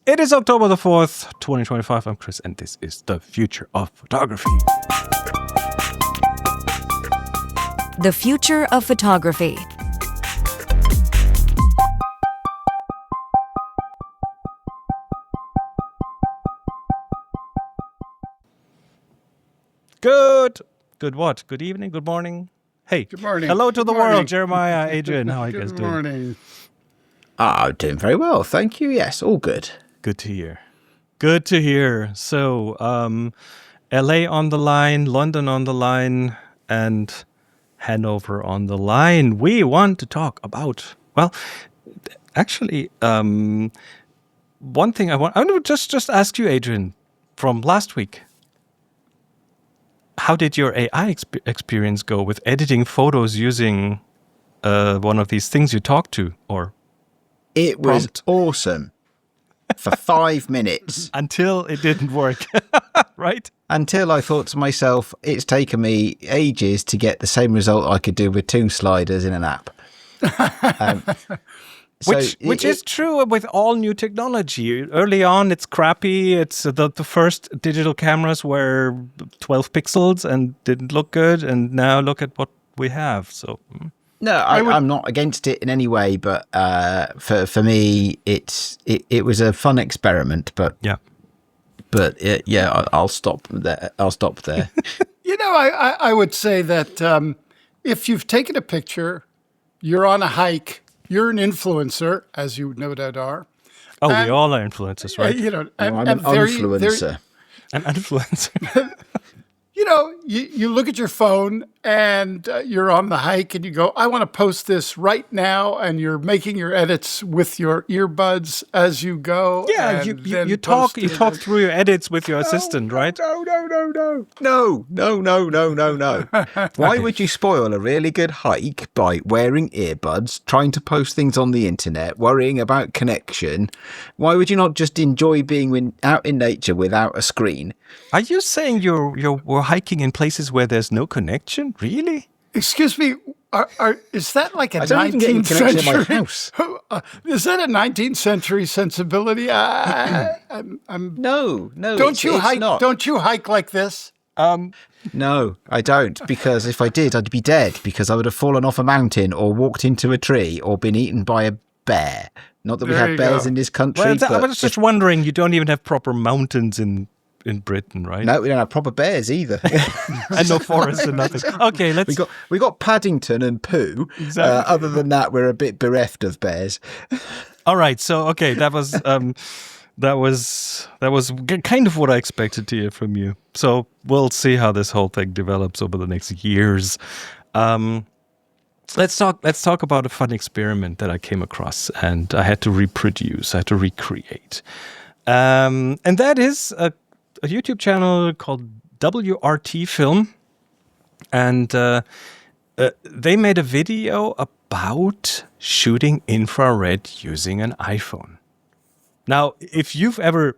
It is October the 4th, 2025. I'm Chris, and this is the future of photography. The future of photography. Good what? Good evening, good morning. Hey, good morning. Hello to good the morning. world, Jeremiah, Adrian. How are you guys doing? Good morning. I'm doing very well, thank you. Yes, all good. Good to hear. Good to hear. So, LA on the line, London on the line, and Hanover on the line. We want to talk about, well, actually, one thing I want to just ask you, Adrian, from last week. How did your AI experience go with editing photos using one of these things you talk to? Or it was awesome for 5 minutes. Until it didn't work, right? Until I thought to myself, it's taken me ages to get the same result I could do with 2 sliders in an app. Which is true with all new technology. Early on, it's crappy. It's the first digital cameras were 12 pixels and didn't look good. And now look at what we have. So no, I'm not against it in any way. But for me, it was a fun experiment. But yeah, I'll stop there. I would say that if you've taken a picture, you're on a hike. You're an influencer, as you no doubt are. Oh, we all are influencers, right? I'm an influencer. An influencer. You look at your phone and you're on the hike and you go, I want to post this right now. And you're making your edits with your earbuds as you go. Yeah, you talk through your edits with your assistant, right? No. Why would you spoil a really good hike by wearing earbuds, trying to post things on the internet, worrying about connection? Why would you not just enjoy being out in nature without a screen? Are you saying you're hiking in places where there's no connection? Really? Excuse me. Is that like a 19th century? In my house. Is that a 19th century sensibility? No. Don't you hike? Not. Don't you hike like this? No, I don't. Because if I did, I'd be dead. Because I would have fallen off a mountain, or walked into a tree, or been eaten by a bear. Not that we have bears in this country. Well, I was just wondering. You don't even have proper mountains in Britain, right? No, we don't have proper bears either. And no forests and nothing. Okay, we got Paddington and Pooh. Exactly. Other than that, we're a bit bereft of bears. All right, so that was kind of what I expected to hear from you. So we'll see how this whole thing develops over the next years. Let's talk about a fun experiment that I came across, and I had to recreate. And that is a YouTube channel called WRT Film, and they made a video about shooting infrared using an iPhone. Now, if you've ever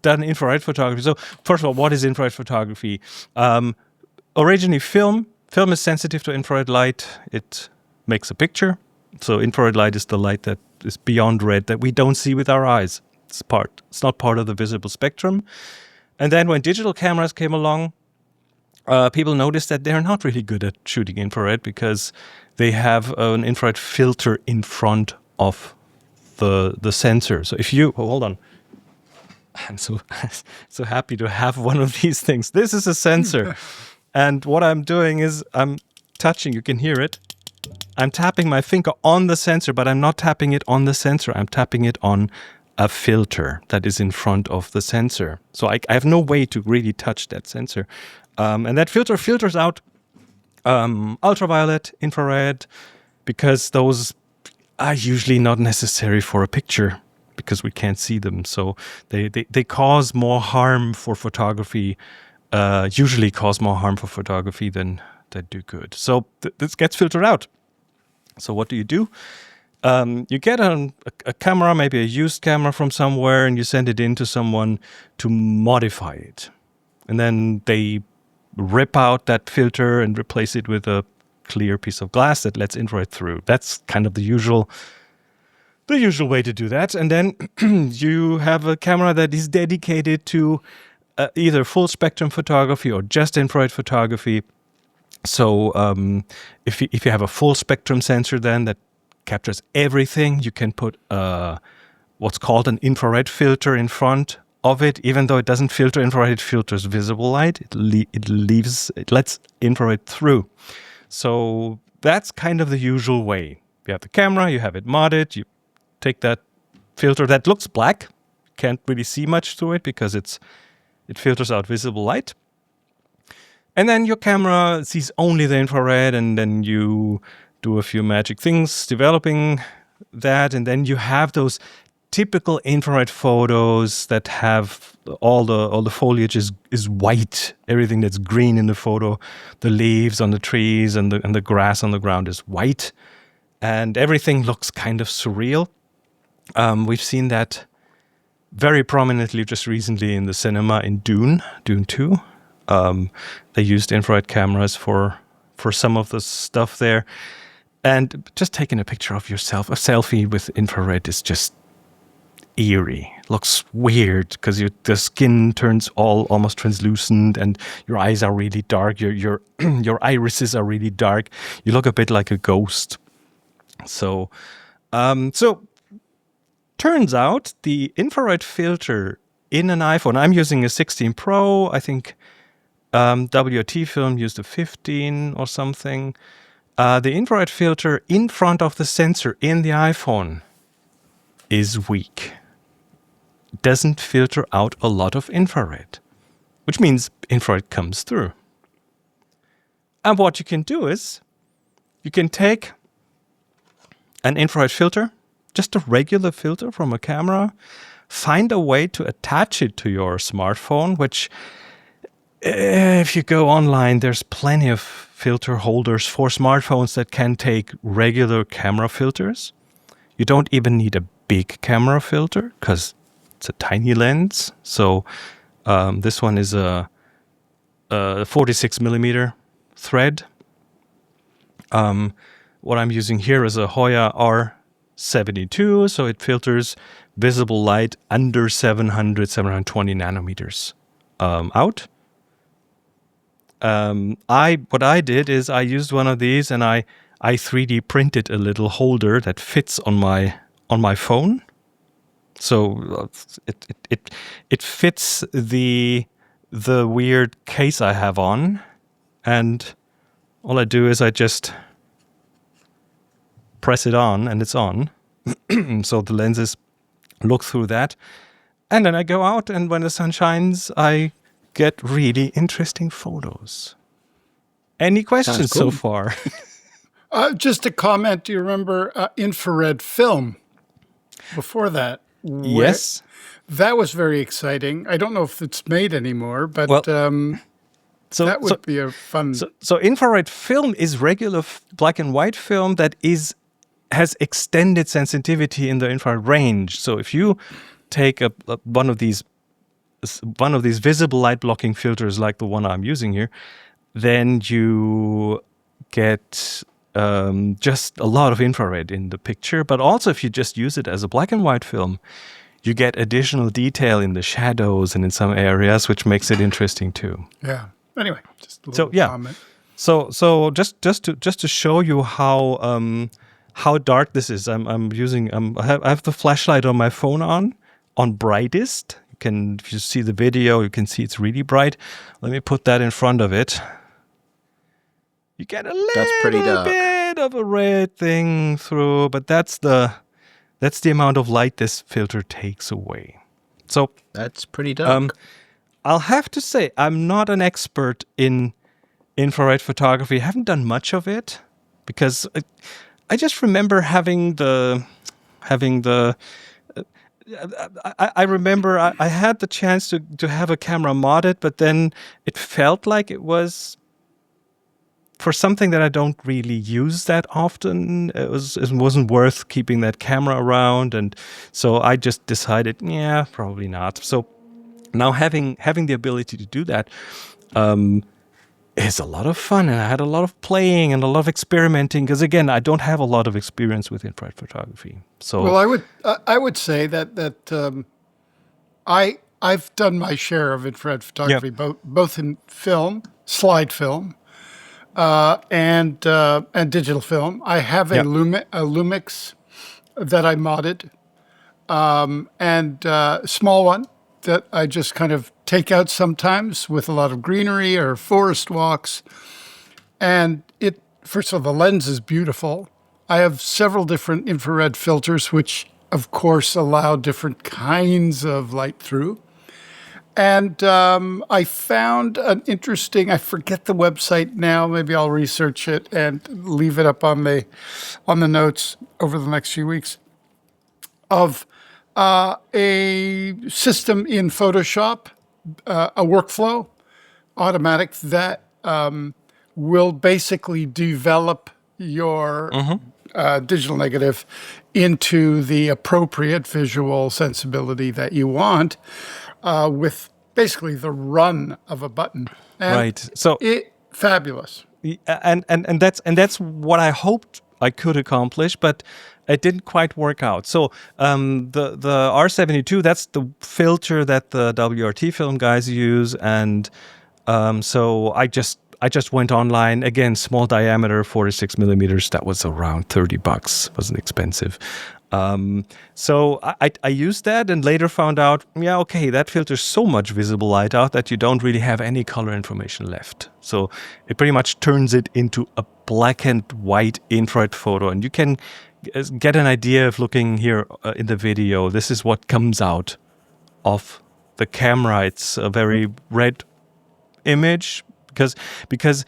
done infrared photography, so first of all, what is infrared photography? Originally, film is sensitive to infrared light. It makes a picture. So infrared light is the light that is beyond red that we don't see with our eyes. It's not part of the visible spectrum. And then when digital cameras came along, people noticed that they're not really good at shooting infrared because they have an infrared filter in front of the sensor. So if you hold on, I'm so happy to have one of these things. This is a sensor, and what I'm doing is I'm touching. You can hear it. I'm tapping my finger on the sensor, but I'm not tapping it on the sensor. I'm tapping it on a filter that is in front of the sensor. So I have no way to really touch that sensor. And that filter filters out ultraviolet, infrared, because those are usually not necessary for a picture because we can't see them. So they cause more harm for photography, usually cause more harm for photography than they do good. So this gets filtered out. So what do? You get a camera, maybe a used camera from somewhere, and you send it in to someone to modify it. And then they rip out that filter and replace it with a clear piece of glass that lets infrared through. That's kind of the usual the usual way to do that. And then you have a camera that is dedicated to either full spectrum photography or just infrared photography. So if you have a full spectrum sensor then that captures everything, you can put what's called an infrared filter in front of it. Even though it doesn't filter infrared, it filters visible light. It lets infrared through. So that's kind of the usual way. You have the camera, you have it modded, you take that filter that looks black, can't really see much through it because it filters out visible light. And then your camera sees only the infrared, and then you do a few magic things developing that, and then you have those typical infrared photos that have all the foliage is white. Everything that's green in the photo, the leaves on the trees and the grass on the ground is white, and everything looks kind of surreal. We've seen that very prominently just recently in the cinema in Dune 2. They used infrared cameras for some of the stuff there, and just taking a picture of yourself, a selfie with infrared, is just eerie. It looks weird because the skin turns almost translucent, and your eyes are really dark. Your irises are really dark. You look a bit like a ghost. So turns out the infrared filter in an iPhone. I'm using a 16 Pro. I think WRT Film used a 15 or something. The infrared filter in front of the sensor in the iPhone is weak. It doesn't filter out a lot of infrared, which means infrared comes through. And what you can do is you can take an infrared filter, just a regular filter from a camera, find a way to attach it to your smartphone, which if you go online, there's plenty of filter holders for smartphones that can take regular camera filters. You don't even need a big camera filter because it's a tiny lens. So this one is a 46 millimeter thread. What I'm using here is a Hoya R72, so it filters visible light under 720 nanometers out. What I did is I used one of these and I 3D printed a little holder that fits on my phone. So it fits the weird case I have on, and all I do is I just press it on and it's on. So the lenses look through that, and then I go out, and when the sun shines, I get really interesting photos. Any questions so far? Just a comment. Do you remember infrared film before that? Yes. That was very exciting. I don't know if it's made anymore, but that would be a fun... So infrared film is regular black and white film that has extended sensitivity in the infrared range. So if you take one of these visible light blocking filters like the one I'm using here, then you get just a lot of infrared in the picture. But also if you just use it as a black and white film, you get additional detail in the shadows and in some areas, which makes it interesting too. Yeah. Anyway, just a little comment. So just to show you how dark this is, I'm using I have the flashlight on my phone on brightest. If you see the video, you can see it's really bright. Let me put that in front of it. You get a little bit of a red thing through, but that's the amount of light this filter takes away. So that's pretty dark. I'll have to say I'm not an expert in infrared photography. I haven't done much of it because I just remember having the. I remember I had the chance to have a camera modded, but then it felt like it was for something that I don't really use that often. It wasn't worth keeping that camera around, and so I just decided, yeah, probably not. So now having the ability to do that, is a lot of fun, and I had a lot of playing and a lot of experimenting. Because again, I don't have a lot of experience with infrared photography. So, Well, I would say that I've done my share of infrared photography, both in film, slide film, and digital film. I have a Lumix that I modded, and a small one that I just kind of take out sometimes with a lot of greenery or forest walks. And first of all, the lens is beautiful. I have several different infrared filters, which of course allow different kinds of light through. And I found an interesting, I forget the website now, maybe I'll research it and leave it up on the notes over the next few weeks, of a system in Photoshop, a workflow, automatic, that will basically develop your digital negative into the appropriate visual sensibility that you want, with basically the run of a button. And right. So fabulous. And that's what I hoped I could accomplish, but it didn't quite work out. So the R72, that's the filter that the WRT film guys use, and so I just went online, again, small diameter, 46 millimeters. That was around $30. Wasn't expensive. So I used that and later found out, that filters so much visible light out that you don't really have any color information left. So it pretty much turns it into a black and white infrared photo. And you can get an idea of looking here in the video. This is what comes out of the camera. It's a very red image because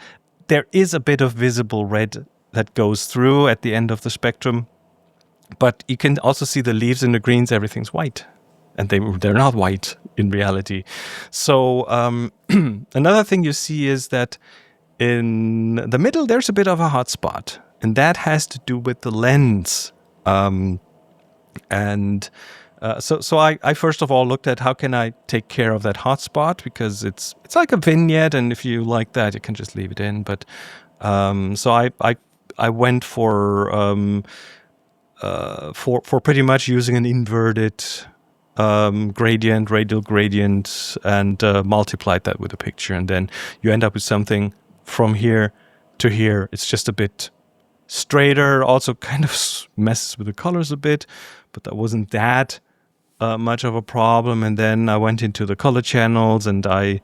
there is a bit of visible red that goes through at the end of the spectrum. But you can also see the leaves and the greens, everything's white. And they're not white in reality. So another thing you see is that in the middle, there's a bit of a hot spot. And that has to do with the lens. So I first of all looked at how can I take care of that hot spot, because it's like a vignette, and if you like that, you can just leave it in. But so I went for pretty much using an inverted radial gradient, and multiplied that with a picture, and then you end up with something from here to here. It's just a bit straighter, also kind of messes with the colors a bit, but that wasn't that much of a problem. And then I went into the color channels and I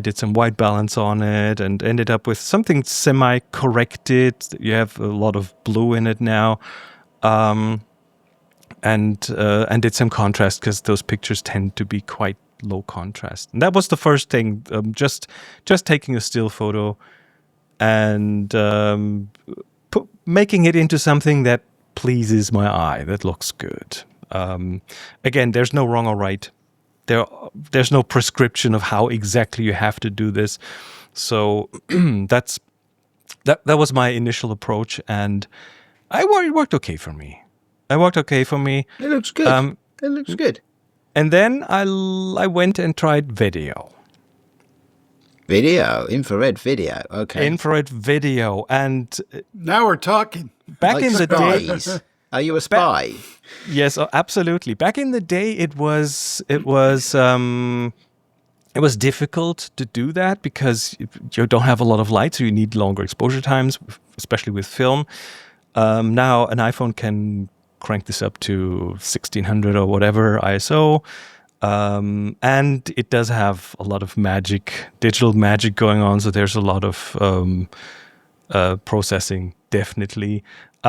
did some white balance on it and ended up with something semi-corrected. You have a lot of blue in it now. And did some contrast, because those pictures tend to be quite low contrast. And that was the first thing, just taking a still photo and making it into something that pleases my eye, that looks good. Again, there's no wrong or right. There's no prescription of how exactly you have to do this. So that was my initial approach, and it worked okay for me. It looks good. It looks good. And then I went and tried video. Infrared video. Okay. Infrared video, and now we're talking. Back like in the spies. day, are you a spy? Yes, absolutely. Back in the day, it was difficult to do that because you don't have a lot of light, so you need longer exposure times, especially with film. Now an iPhone can crank this up to 1600 or whatever ISO. And it does have a lot of digital magic going on. So there's a lot of processing, definitely.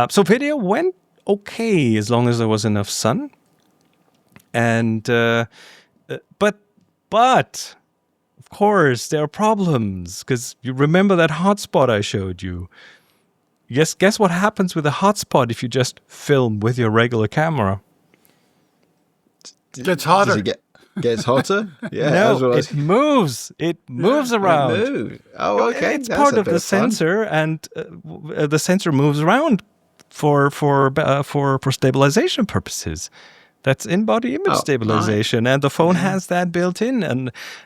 So video went okay as long as there was enough sun. And but of course there are problems, because you remember that hotspot I showed you. Yes, guess what happens with a hotspot if you just film with your regular camera? It gets hotter. Does it gets hotter? Yeah. No, it moves. It moves around. Oh, okay. It's part of the sensor, and the sensor moves around for stabilization purposes. That's in-body image stabilization, and the phone has that built in.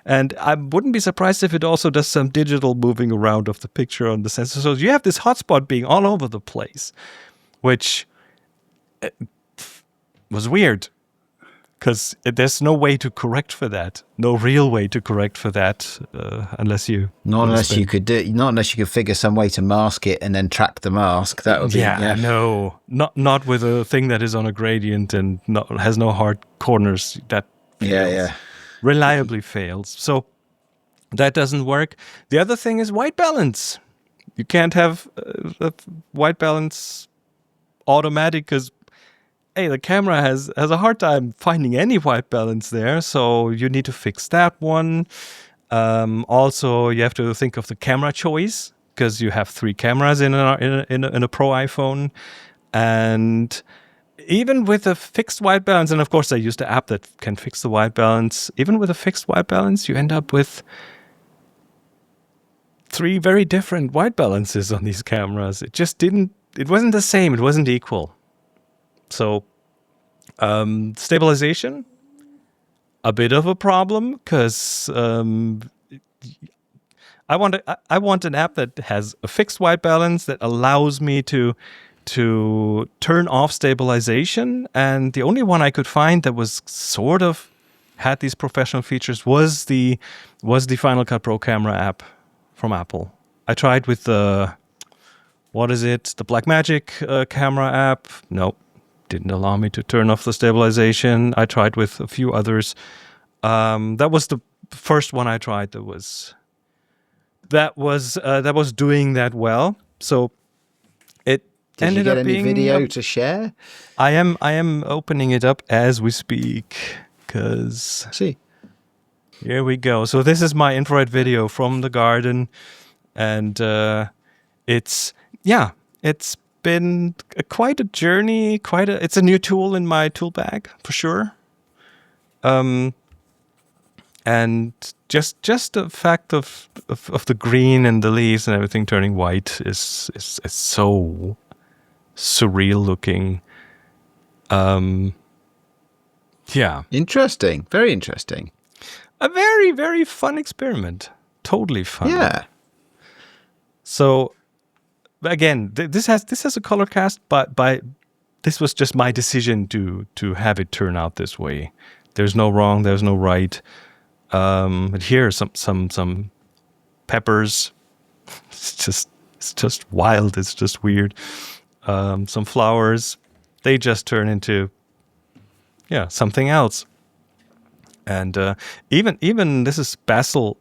And I wouldn't be surprised if it also does some digital moving around of the picture on the sensor. So you have this hotspot being all over the place, which was weird because there's no way to correct for that, no real way to correct for that, unless you you could figure some way to mask it and then track the mask. That would be no, not with a thing that is on a gradient and has no hard corners. That fails. Reliably fails. So that doesn't work. The other thing is white balance. You can't have white balance automatic because the camera has a hard time finding any white balance there, so you need to fix that one. Also, you have to think of the camera choice because you have 3 cameras in a Pro iPhone, and even with a fixed white balance, and of course I used the app that can fix the white balance. Even with a fixed white balance, you end up with 3 very different white balances on these cameras. It wasn't the same. It wasn't equal. So, stabilization, a bit of a problem because I want an app that has a fixed white balance that allows me to turn off stabilization. And the only one I could find that was sort of had these professional features was the Final Cut Pro camera app from Apple. I tried with the Blackmagic camera app. Nope. Didn't allow me to turn off the stabilization. I tried with a few others. That was the first one I tried that was doing that well. So it ended up being. Did you get any video to share? I am opening it up as we speak because here we go. So this is my infrared video from the garden, and it's been quite a journey. It's a new tool in my tool bag for sure. And just the fact of the green and the leaves and everything turning white is so surreal looking. Interesting. Very interesting. A very, very fun experiment. Totally fun. Yeah. So again, this has a color cast, but this was just my decision to have it turn out this way. There's no wrong, there's no right. But here are some peppers. It's just wild. It's just weird. Some flowers. They just turn into something else. And even this is basil,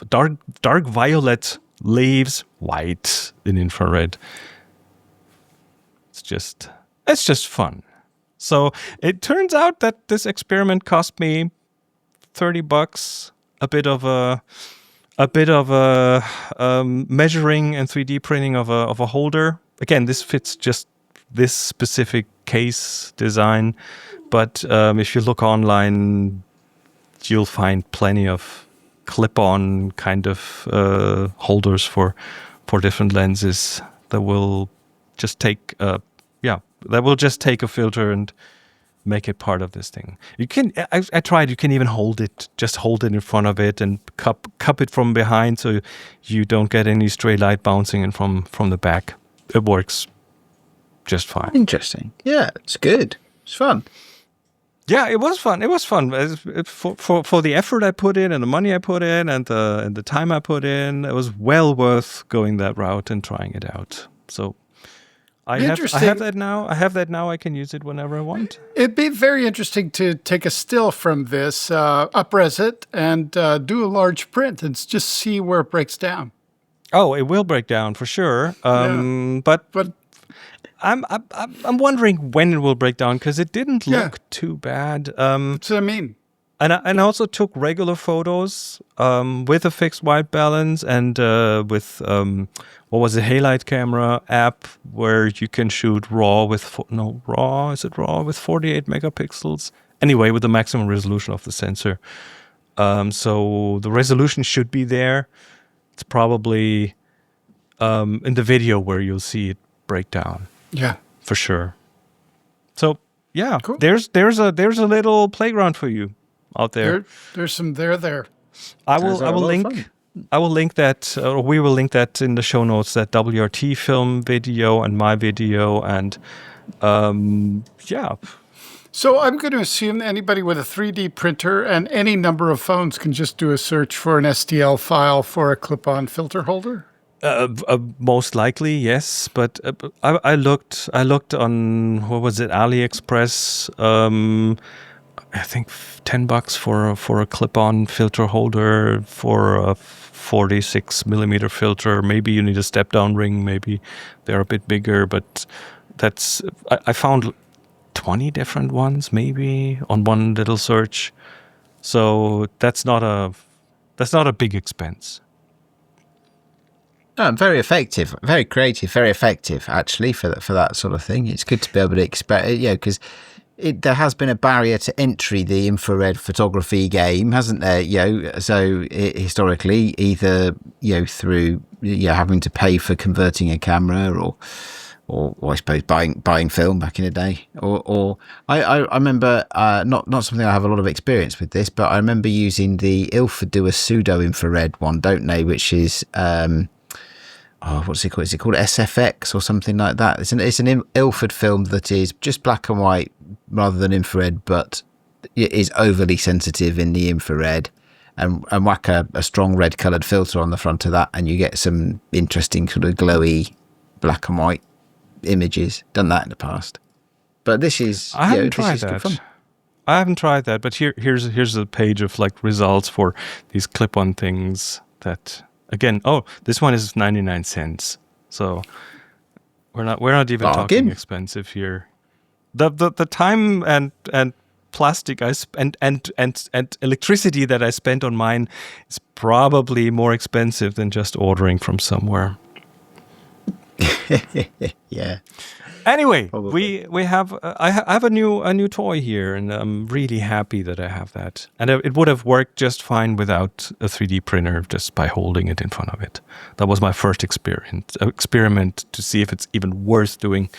dark violet leaves, white in infrared. It's just fun. So it turns out that this experiment cost me $30, a bit of a measuring and 3D printing of a holder. Again, this fits just this specific case design, but if you look online, you'll find plenty of clip-on kind of holders for different lenses that will just take a filter and make it part of this thing. You can. I tried. You can even hold it in front of it and cup it from behind, so you don't get any stray light bouncing in from the back. It works just fine. Interesting. Yeah, it's good. It's fun. Yeah, it was fun. It was fun for the effort I put in and the money I put in and the time I put in. It was well worth going that route and trying it out. So. I have that now. I can use it whenever I want. It'd be very interesting to take a still from this, up-res it, and do a large print and just see where it breaks down. Oh, it will break down for sure. But I'm wondering when it will break down because it didn't look too bad. That's what I mean. And I also took regular photos with a fixed white balance and with halide camera app where you can shoot raw with 48 megapixels? Anyway, with the maximum resolution of the sensor. So the resolution should be there. It's probably in the video where you'll see it break down. Yeah, for sure. So yeah, Cool. there's a little playground for you out there. There's some there. I Sounds will like a lot of link. fun. I will link that, or we will link that in the show notes. That WRT film video and my video, and yeah, So I'm going to assume anybody with a 3D printer and any number of phones can just do a search for an STL file for a clip-on filter holder. most likely yes. But I looked on, what was it, AliExpress. I think $10 for a clip-on filter holder for a 46 millimeter filter. Maybe you need a step-down ring. Maybe they're a bit bigger, but that's I found 20 different ones maybe on one little search. So that's not a big expense. Very effective, very creative, very effective actually for that sort of thing. It's good to be able to expect, because there has been a barrier to entry the infrared photography game, hasn't there? So historically, either through having to pay for converting a camera, or I suppose buying film back in the day, or I remember not something I have a lot of experience with this, but I remember using the Ilford do a pseudo infrared one, don't they? Which is what's it called? Is it called SFX or something like that? It's an Ilford film that is just black and white rather than infrared, but it is overly sensitive in the infrared, and whack a strong red coloured filter on the front of that, and you get some interesting sort of glowy black and white images. Done that in the past, but this is I haven't tried that. I haven't tried that, but here's a page of like results for these clip-on things that. Again, this one is 99 cents. So we're not even talking expensive here. The time and plastic and electricity that I spent on mine is probably more expensive than just ordering from somewhere. Yeah. Anyway, Probably. we have I have a new toy here, and I'm really happy that I have that. And it would have worked just fine without a 3D printer, just by holding it in front of it. That was my first experiment to see if it's even worth doing.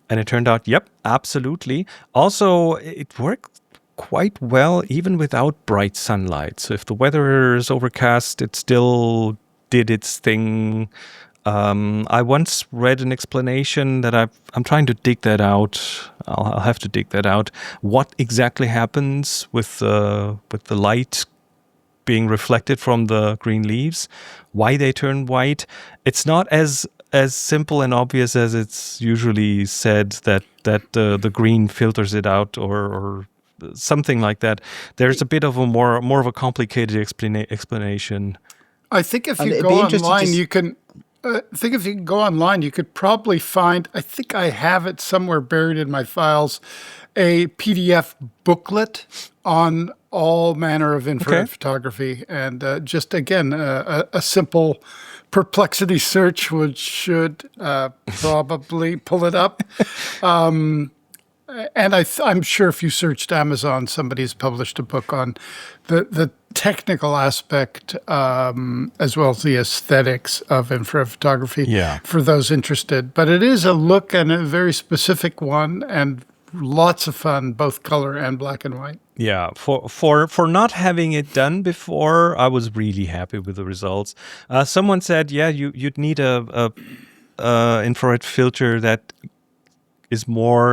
And it turned out, yep, absolutely. Also, it worked quite well even without bright sunlight. So if the weather is overcast, it still did its thing. I once read an explanation that I'm trying to dig that out. I'll have to dig that out. What exactly happens with the light being reflected from the green leaves? Why they turn white? It's not as simple and obvious as it's usually said, that the green filters it out or something like that. There's a bit of a more of a complicated explanation. I think if you go online, you can. I think if you can go online, you could probably find, I think I have it somewhere buried in my files, a PDF booklet on all manner of infrared photography. And just, again, a simple perplexity search should probably pull it up. And I'm sure if you searched Amazon, somebody's published a book on the technical aspect as well as the aesthetics of infrared photography for those interested. But it is a look, and a very specific one, and lots of fun, both color and black and white. Yeah, for not having it done before, I was really happy with the results. Someone said, you'd need a infrared filter that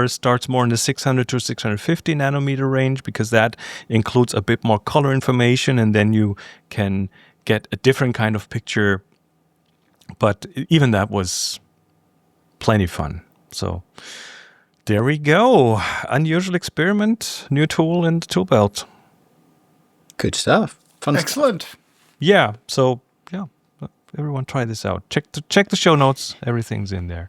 starts more in the 600 to 650 nanometer range, because that includes a bit more color information, and then you can get a different kind of picture. But even that was plenty fun. So there we go. Unusual experiment, new tool in the tool belt. Good stuff. Fun Excellent. Stuff. Yeah. So everyone try this out. Check the show notes. Everything's in there.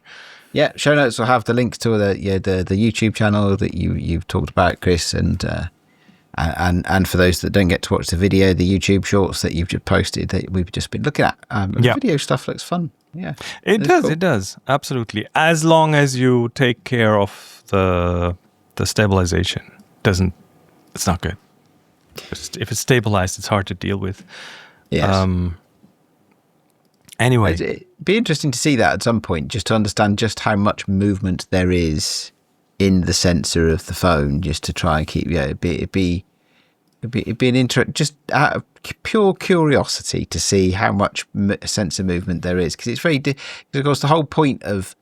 Yeah, show notes will have the links to the YouTube channel that you've talked about, Chris, and for those that don't get to watch the video, the YouTube shorts that you've just posted that we've just been looking at. Video stuff looks fun. Yeah, it does. Cool. It does, absolutely. As long as you take care of the stabilization, it's not good. If it's stabilized, it's hard to deal with. Yes. Anyway, it'd be interesting to see that at some point, just to understand just how much movement there is in the sensor of the phone just to try and keep. It'd be an just out of pure curiosity to see how much sensor movement there is, because it's because of course the whole point of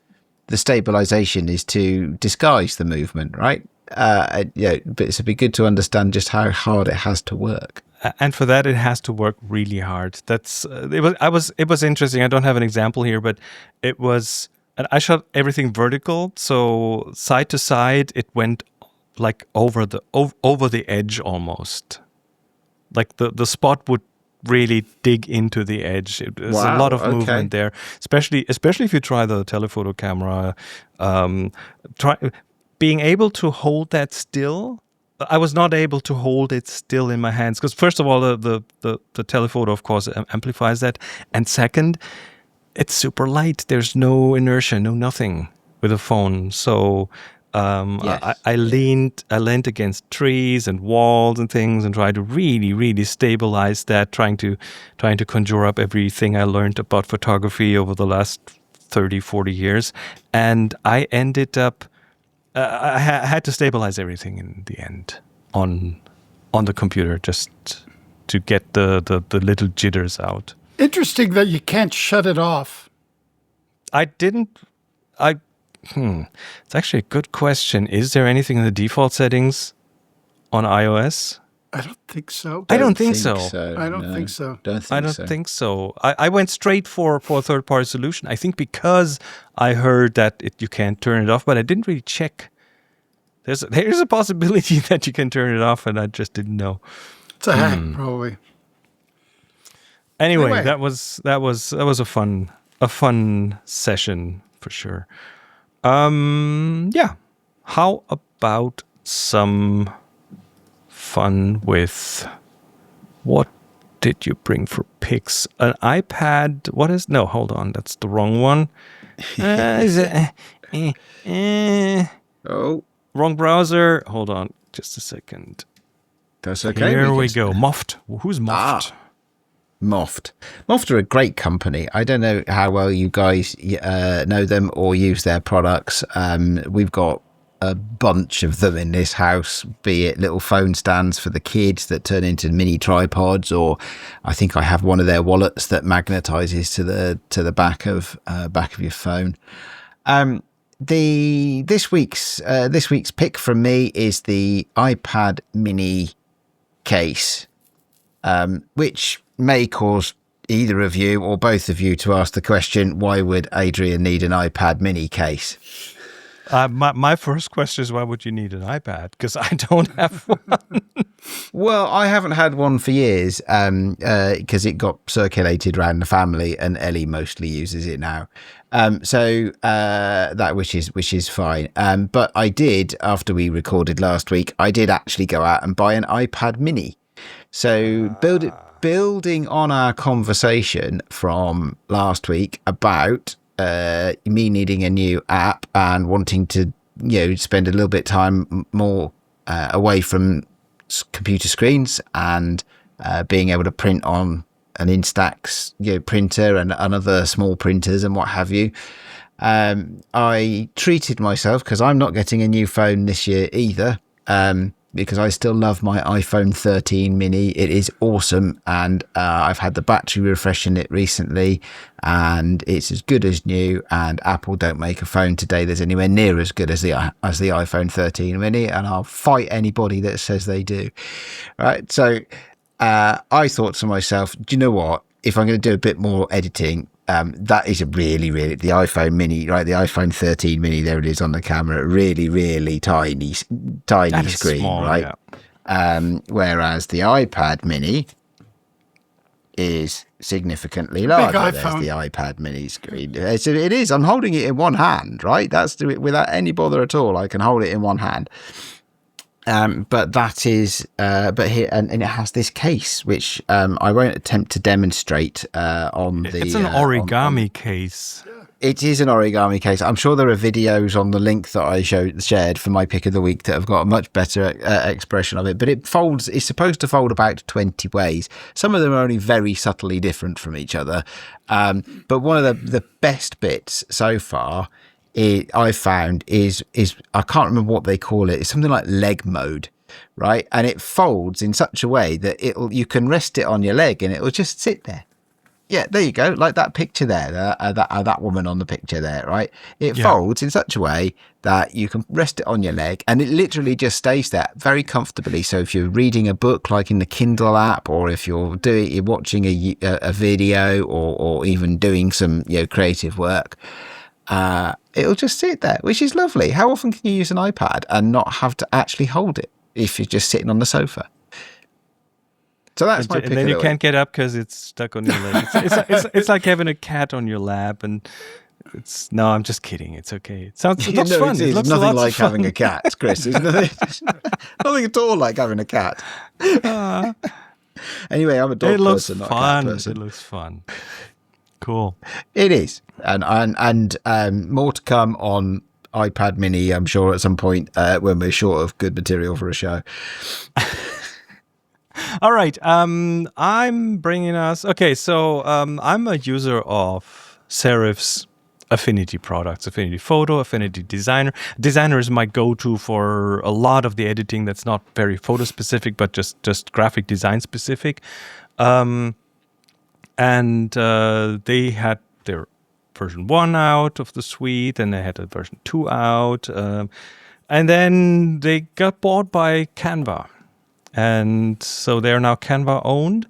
the stabilization is to disguise the movement, right? But it'd be good to understand just how hard it has to work. And for that, it has to work really hard. It was interesting. I don't have an example here, but it was, and I shot everything vertical, so side to side, it went like over the edge almost. Like the spot would really dig into the edge. There's a lot of movement there, especially if you try the telephoto camera. Being able to hold that still. I was not able to hold it still in my hands because first of all, the telephoto of course amplifies that, and second, it's super light. There's no inertia, no nothing with a phone. So yes. I leaned against trees and walls and things and tried to really stabilize that, trying to conjure up everything I learned about photography over the last 30, 40 years, and I ended up. I had to stabilize everything in the end on the computer just to get the little jitters out. Interesting that you can't shut it off. It's actually a good question. Is there anything in the default settings on iOS? I don't think so. I don't think so. I don't think so. I don't think so. I went straight for a third-party solution. I think because I heard that you can't turn it off, but I didn't really check. There's a possibility that you can turn it off, and I just didn't know. It's a hack, probably. Anyway, that was a fun session for sure. Yeah. How about some fun with what did you bring for pics? An iPad? No, hold on, that's the wrong one. Is it? Oh, wrong browser. Hold on, just a second. That's okay. Here we go. Moft. Who's Moft? Moft. Moft are a great company. I don't know how well you guys know them or use their products. We've got a bunch of them in this house, be it little phone stands for the kids that turn into mini tripods, or I think I have one of their wallets that magnetizes to the back of your phone. This week's pick from me is the iPad mini case, which may cause either of you or both of you to ask the question, why would Adrian need an iPad mini case? My first question is, why would you need an iPad? Because I don't have one. Well, I haven't had one for years because it got circulated around the family, and Ellie mostly uses it now. So which is fine. But I did, after we recorded last week, I did actually go out and buy an iPad mini. So building on our conversation from last week about me needing a new app and wanting to, spend a little bit of time more away from computer screens and being able to print on an Instax printer and other small printers and what have you. I treated myself, because I'm not getting a new phone this year either, because I still love my iPhone 13 mini. It is awesome, and I've had the battery refresh in it recently, and it's as good as new, and Apple don't make a phone today that's anywhere near as good as the iPhone 13 mini, and I'll fight anybody that says they do. Right, so I thought to myself, do you know what? If I'm going to do a bit more editing, that is a really, the iPhone mini, right? The iPhone 13 mini, there it is on the camera, really tiny screen, small, right? Yeah. Whereas the iPad mini is significantly larger. There's the iPad mini screen. It is. I'm holding it in one hand, right? That's without any bother at all. I can hold it in one hand. But that is, but here, and it has this case, which I won't attempt to demonstrate on the. It's an origami case. It is an origami case. I'm sure there are videos on the link that I shared for my pick of the week that have got a much better expression of it. But it folds. It's supposed to fold about 20 ways. Some of them are only very subtly different from each other. But one of the best bits so far I found is I can't remember what they call it. It's something like leg mode, right? And it folds in such a way that you can rest it on your leg and it will just sit there. Yeah, there you go. Like that picture there, that woman on the picture there, right? It folds in such a way that you can rest it on your leg and it literally just stays there very comfortably. So if you're reading a book like in the Kindle app, or if you're watching a video, or even doing some creative work, it'll just sit there, which is lovely. How often can you use an iPad and not have to actually hold it if you're just sitting on the sofa? So that's my pick. And then you can't get up because it's stuck on your leg. It's like having a cat on your lap, and no, I'm just kidding. It's okay. It looks fun. It looks nothing like having a cat, Chris. Isn't it? Nothing at all like having a cat. Anyway, I'm a dog person, not a cat person. It looks fun. Cool. It is, and more to come on iPad Mini, I'm sure, at some point when we're short of good material for a show. All right. I'm bringing us. Okay, so I'm a user of Serif's Affinity products, Affinity Photo, Affinity Designer. Designer is my go-to for a lot of the editing that's not very photo specific, but just graphic design specific. And they had their version 1 out of the suite, and they had a version 2 out. And then they got bought by Canva. And so they're now Canva owned,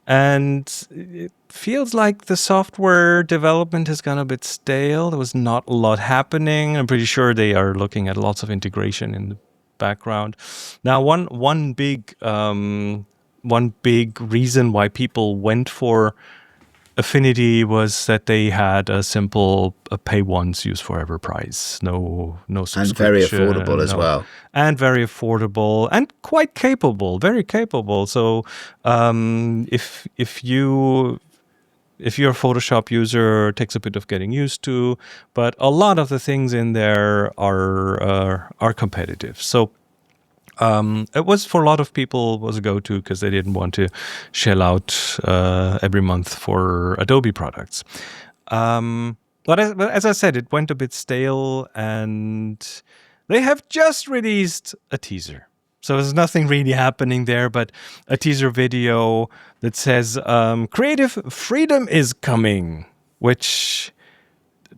and it feels like the software development has gone a bit stale. There was not a lot happening. I'm pretty sure they are looking at lots of integration in the background. Now, one big reason why people went for Affinity was that they had a simple pay once, use forever price. No subscription. And very affordable as well. And very affordable and quite capable, very capable. So if you're a Photoshop user, it takes a bit of getting used to, but a lot of the things in there are competitive. So it was, for a lot of people, was a go-to because they didn't want to shell out every month for Adobe products. But as I said, it went a bit stale, and they have just released a teaser. So there's nothing really happening there, but a teaser video that says creative freedom is coming, which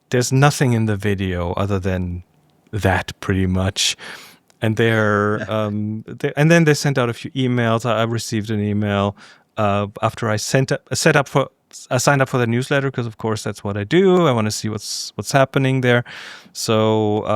there's nothing in the video other than that, pretty much. And and then they sent out a few emails. I received an email after I signed up for the newsletter, because of course that's what I do. I want to see what's happening there. So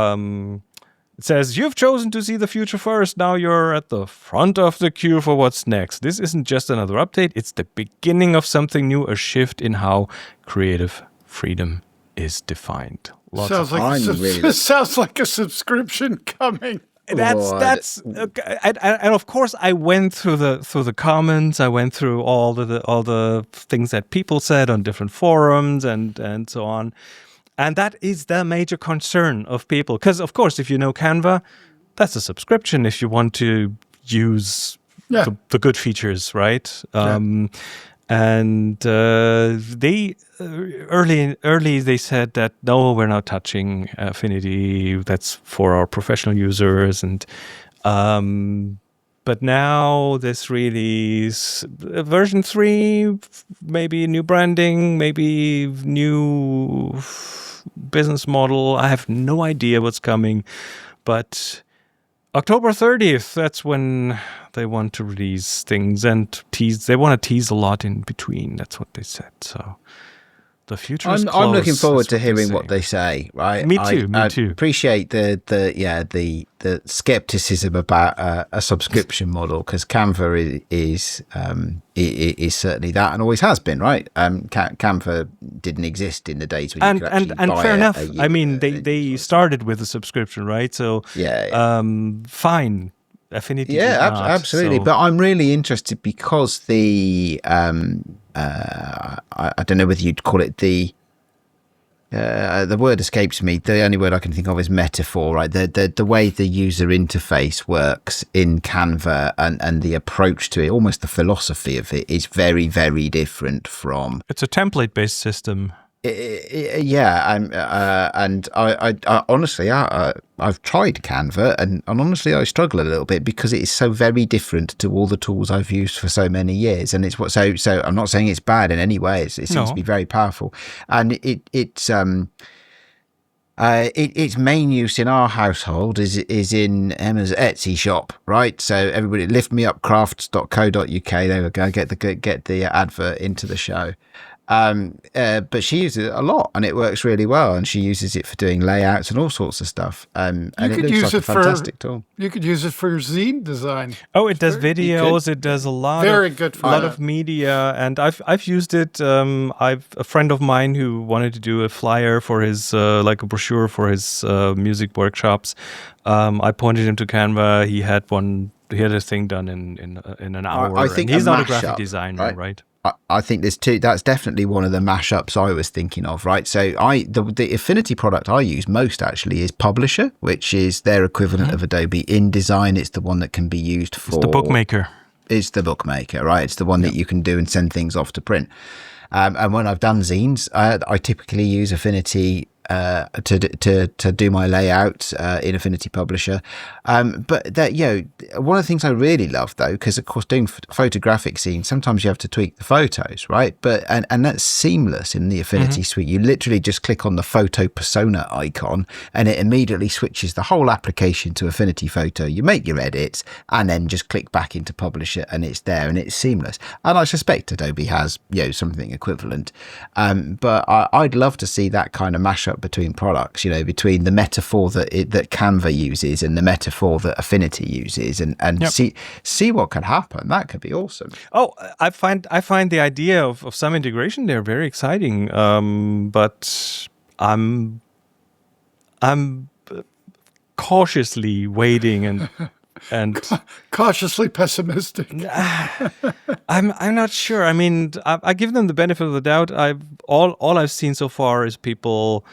it says, "You've chosen to see the future first. Now you're at the front of the queue for what's next. This isn't just another update. It's the beginning of something new, a shift in how creative freedom is defined." Sounds like a subscription coming. That's and of course I went through the comments. I went through all the things that people said on different forums and so on, and that is the major concern of people. Because of course, if you know Canva, that's a subscription if you want to use the good features, right? And they early they said that no, we're not touching Affinity. That's for our professional users. And but now this really version 3, maybe new branding, maybe new business model. I have no idea what's coming, but October 30th, that's when they want to release things and tease. They want to tease a lot in between. That's what they said. So the future is close. I'm looking forward to hearing what they say. Right? Me too. I appreciate the skepticism about a subscription model, because Canva is certainly that, and always has been. Right? Canva didn't exist in the days when you could actually buy fair enough. I mean, they started with a subscription, right? So fine. Affinity. Yeah, absolutely. So. But I'm really interested because I don't know whether you'd call it the word escapes me. The only word I can think of is metaphor, right? The way the user interface works in Canva and the approach to it, almost the philosophy of it, is very, very different from. It's a template-based system. Yeah, and I honestly, I've tried Canva, and honestly, I struggle a little bit because it is so very different to all the tools I've used for so many years. And it's what so I'm not saying it's bad in any way. It seems to No. be very powerful, and its main use in our household is in Emma's Etsy shop, right? So everybody, liftmeupcrafts.co.uk. There we go. Get the advert into the show. But she uses it a lot, and it works really well. And she uses it for doing layouts and all sorts of stuff. And it looks like a fantastic tool. You could use it for your zine design. Oh, it does videos. It does a lot. Very good for that. Of media, and I've used it. I've a friend of mine who wanted to do a flyer for his like a brochure for his music workshops. I pointed him to Canva. He had a thing done in an hour. I think he's not a mashup, graphic designer, right? I think there's two. That's definitely one of the mashups I was thinking of, right? So the Affinity product I use most actually is Publisher, which is their equivalent of Adobe InDesign. It's the one that can be used for It's the bookmaker. It's the bookmaker, right? It's the one that you can do and send things off to print. And when I've done zines, I typically use Affinity to do my layout in Affinity Publisher. But that, one of the things I really love though, because of course doing photographic zines, sometimes you have to tweak the photos, right? But and that's seamless in the Affinity suite. You literally just click on the photo persona icon, and it immediately switches the whole application to Affinity Photo. You make your edits, and then just click back into Publisher, and it's there, and it's seamless. And I suspect Adobe has something equivalent. But I'd love to see that kind of mashup between products, between the metaphor that Canva uses and the metaphor that Affinity uses, and see what could happen. That could be awesome. Oh, I find the idea of some integration there very exciting. But I'm cautiously waiting and cautiously pessimistic. I'm not sure. I mean, I give them the benefit of the doubt. All I've seen so far is people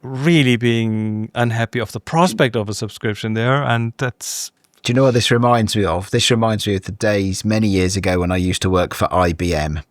really being unhappy of the prospect of a subscription there, and that's. Do you know what this reminds me of? This reminds me of the days many years ago when I used to work for IBM.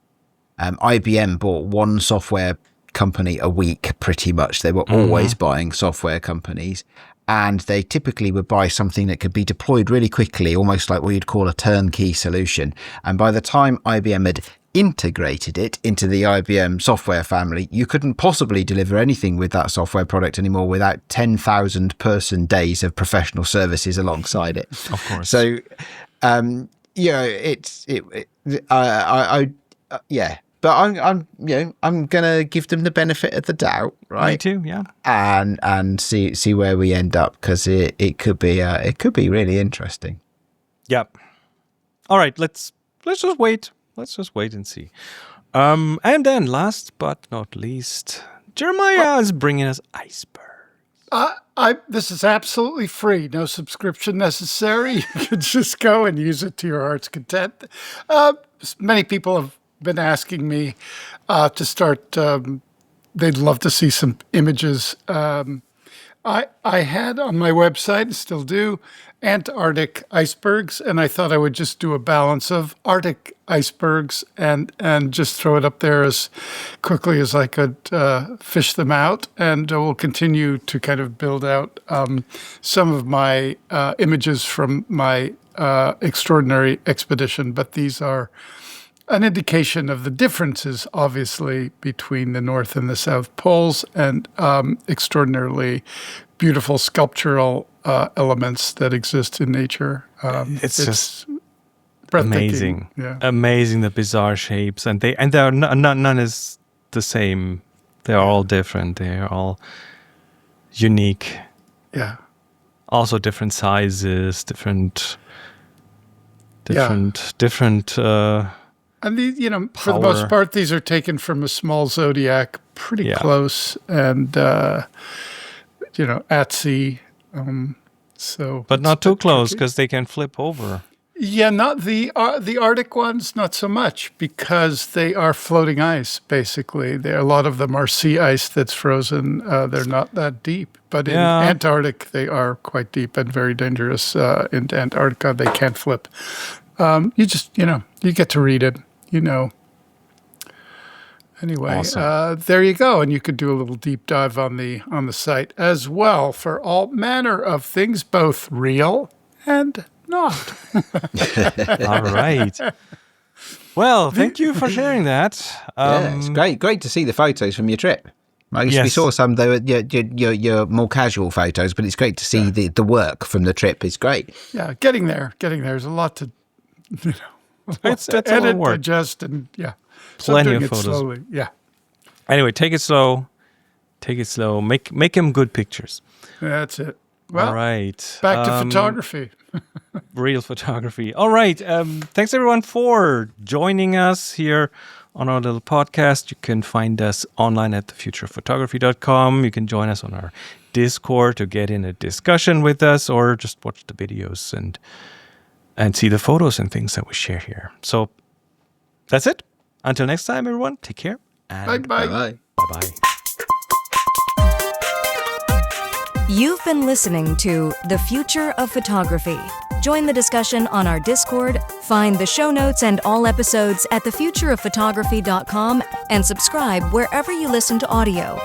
IBM bought one software company a week, pretty much. They were always buying software companies. And they typically would buy something that could be deployed really quickly, almost like what you'd call a turnkey solution. And by the time IBM had integrated it into the IBM software family, you couldn't possibly deliver anything with that software product anymore without 10,000 person days of professional services alongside it. Of course. So, But I'm gonna give them the benefit of the doubt, right? Me too, yeah. And see where we end up, because it could be really interesting. Yep. All right, let's just wait. Let's just wait and see. And then, last but not least, Jeremiah is bringing us Icebergs. This is absolutely free. No subscription necessary. You can just go and use it to your heart's content. Many people have been asking me to start. They'd love to see some images. I had on my website, and still do, Antarctic icebergs, and I thought I would just do a balance of Arctic icebergs and just throw it up there as quickly as I could fish them out. And we'll continue to kind of build out some of my images from my extraordinary expedition, but these are an indication of the differences, obviously, between the North and the South Poles, and extraordinarily beautiful sculptural elements that exist in nature. It's just breathtaking. Amazing, amazing, the bizarre shapes, and they're none is the same. They're all different. They're all unique. Yeah. Also, different sizes, different. And these, for the most part, these are taken from a small zodiac, pretty close, and at sea. But not too close, because they can flip over. Yeah, not the Arctic ones, not so much, because they are floating ice. Basically, a lot of them are sea ice that's frozen. They're not that deep, but in Antarctic they are quite deep and very dangerous. In Antarctica, they can't flip. You just, you get to read it. Anyway, Awesome. there you go, and you could do a little deep dive on the site as well for all manner of things, both real and not. All right. Well, thank you for sharing that. Yeah, it's great to see the photos from your trip. I guess we Yes. saw some, though, your more casual photos, but it's great to see the work from the trip. It's great. Yeah, getting there. There's a lot to, It's a lot of edit, work. digest, and yeah. So Plenty doing of it photos. slowly. Yeah, Anyway, take it slow. Take it slow. Make them good pictures. that's it. Well, All right. back to photography. Real photography. All right. Thanks everyone for joining us here on our little podcast. You can find us online at thefutureofphotography.com. You can join us on our Discord to get in a discussion with us, or just watch the videos and see the photos and things that we share here. So that's it. Until next time, everyone, take care. And Bye-bye. Bye. bye-bye. You've been listening to The Future of Photography. Join the discussion on our Discord, find the show notes and all episodes at thefutureofphotography.com, and subscribe wherever you listen to audio.